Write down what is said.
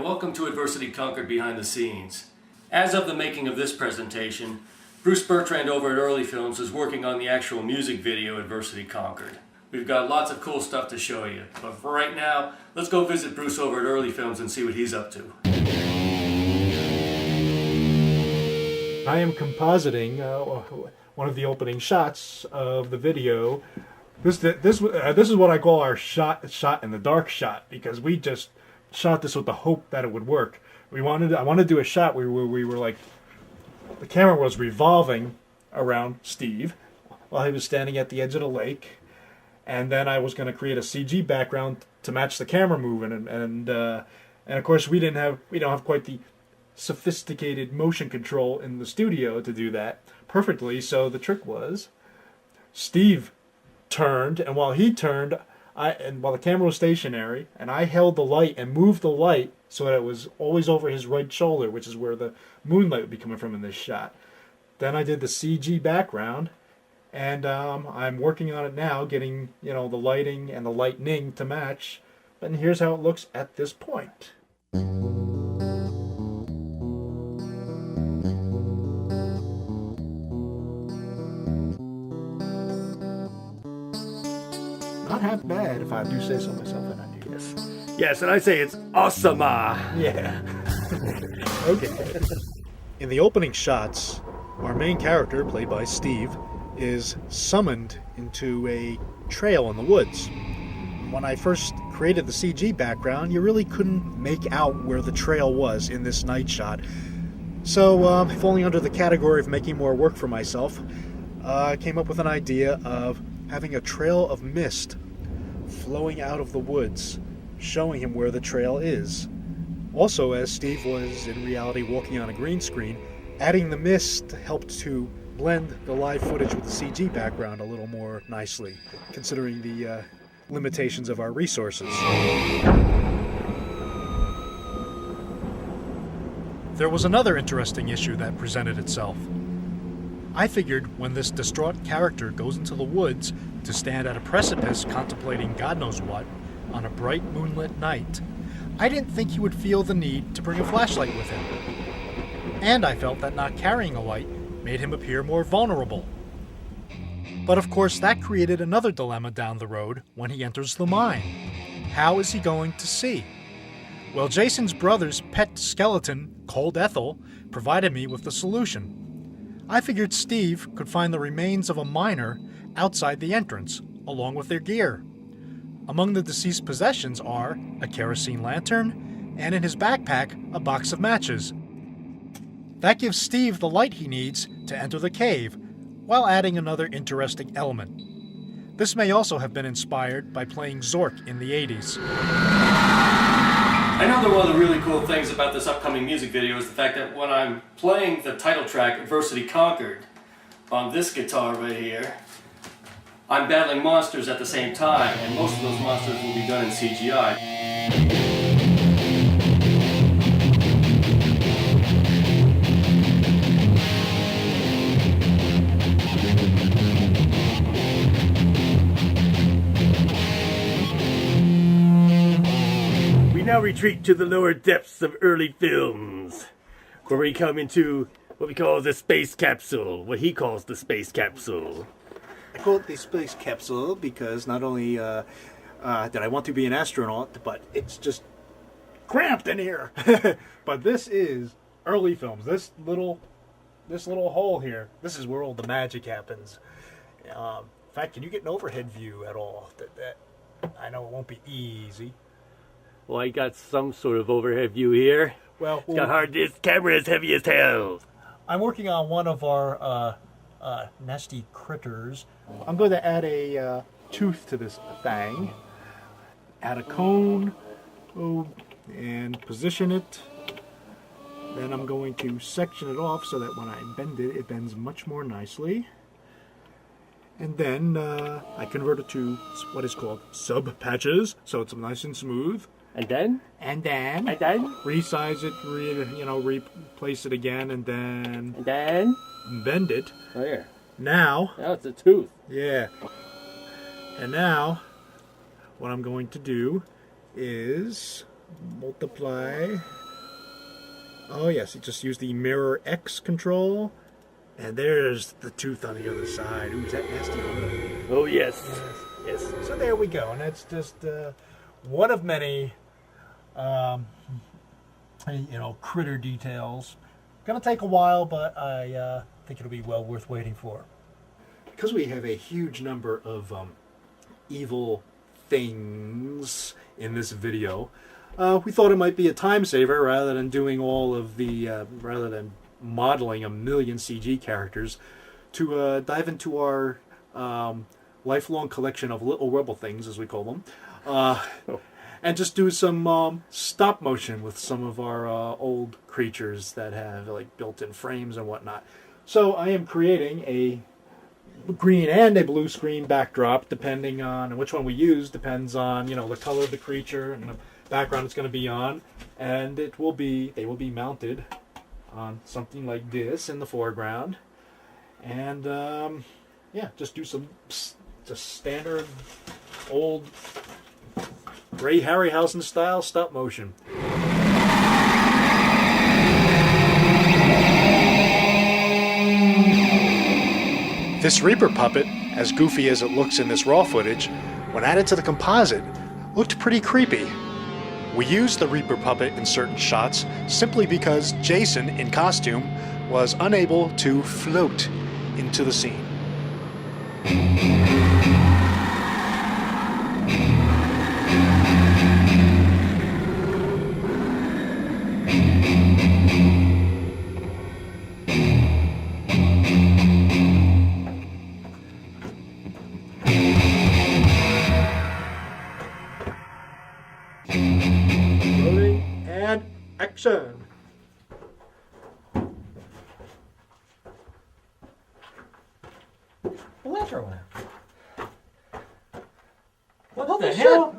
welcome to Adversity Conquered Behind the Scenes. As of the making of this presentation, Bruce Bertrand over at Early Films is working on the actual music video Adversity Conquered. We've got lots of cool stuff to show you, but for right now, let's go visit Bruce over at Early Films and see what he's up to. I am compositing one of the opening shots of the video. This is what I call our shot in the dark shot, because we just shot this with the hope that it would work. I wanted to do a shot where we were like, the camera was revolving around Steve while he was standing at the edge of the lake, and then I was going to create a CG background to match the camera moving, and of course we don't have quite the sophisticated motion control in the studio to do that perfectly. So the trick was Steve turned, and while he turned, while the camera was stationary, and I held the light and moved the light so that it was always over his right shoulder, which is where the moonlight would be coming from in this shot. Then I did the CG background, and I'm working on it now, getting the lighting and the lightning to match. And here's how it looks at this point. Not half bad, if I do say so myself, and I do. Yes, and I say it's awesome. Yeah. Okay. In the opening shots, our main character, played by Steve, is summoned into a trail in the woods. When I first created the CG background, you really couldn't make out where the trail was in this night shot. So, falling under the category of making more work for myself, I came up with an idea of having a trail of mist flowing out of the woods, showing him where the trail is. Also, as Steve was in reality walking on a green screen, adding the mist helped to blend the live footage with the CG background a little more nicely, considering the limitations of our resources. There was another interesting issue that presented itself. I figured when this distraught character goes into the woods to stand at a precipice contemplating God knows what on a bright moonlit night, I didn't think he would feel the need to bring a flashlight with him. And I felt that not carrying a light made him appear more vulnerable. But of course that created another dilemma down the road when he enters the mine. How is he going to see? Well, Jason's brother's pet skeleton, Cold Ethel, provided me with the solution. I figured Steve could find the remains of a miner outside the entrance, along with their gear. Among the deceased possessions are a kerosene lantern, and in his backpack, a box of matches. That gives Steve the light he needs to enter the cave, while adding another interesting element. This may also have been inspired by playing Zork in the 80s. I know that one of the really cool things about this upcoming music video is the fact that when I'm playing the title track, Adversity Conquered, on this guitar right here, I'm battling monsters at the same time, and most of those monsters will be done in CGI. Now retreat to the lower depths of Early Films, where we come into what we call the space capsule, what he calls the space capsule. I call it the space capsule because not only did I want to be an astronaut, but it's just cramped in here. But this is Early Films. This little hole here, this is where all the magic happens. In fact, can you get an overhead view at all? That I know it won't be easy. Well, I got some sort of overhead view here. Well, it's got hard. This camera is heavy as hell. I'm working on one of our nasty critters. I'm going to add a tooth to this thing. Add a cone, and position it. Then I'm going to section it off so that when I bend it, it bends much more nicely. And then I convert it to what is called sub-patches, so it's nice and smooth. And then? Resize it, replace it again, and then bend it. Oh, here. Now it's a tooth. Yeah. And now, what I'm going to do is multiply. Oh yes, you just use the mirror X control. And there's the tooth on the other side. Ooh, is that nasty? Oh, yes. Yes. So there we go. And that's just one of many, critter details. Gonna take a while, but I think it'll be well worth waiting for. Because we have a huge number of evil things in this video, we thought it might be a time saver rather than doing all of the, rather than modeling a million CG characters, to dive into our lifelong collection of little rebel things, as we call them, and just do some stop motion with some of our old creatures that have like built-in frames and whatnot. So I am creating a green and a blue screen backdrop, depending on which one we use. Depends on the color of the creature and the background it's going to be on, and they will be mounted on something like this in the foreground, and just do some just standard old Ray Harryhausen style stop motion. This Reaper puppet, as goofy as it looks in this raw footage, when added to the composite, looked pretty creepy. We used the Reaper puppet in certain shots simply because Jason, in costume, was unable to float into the scene. Rolling and action. Letter one. What the hell?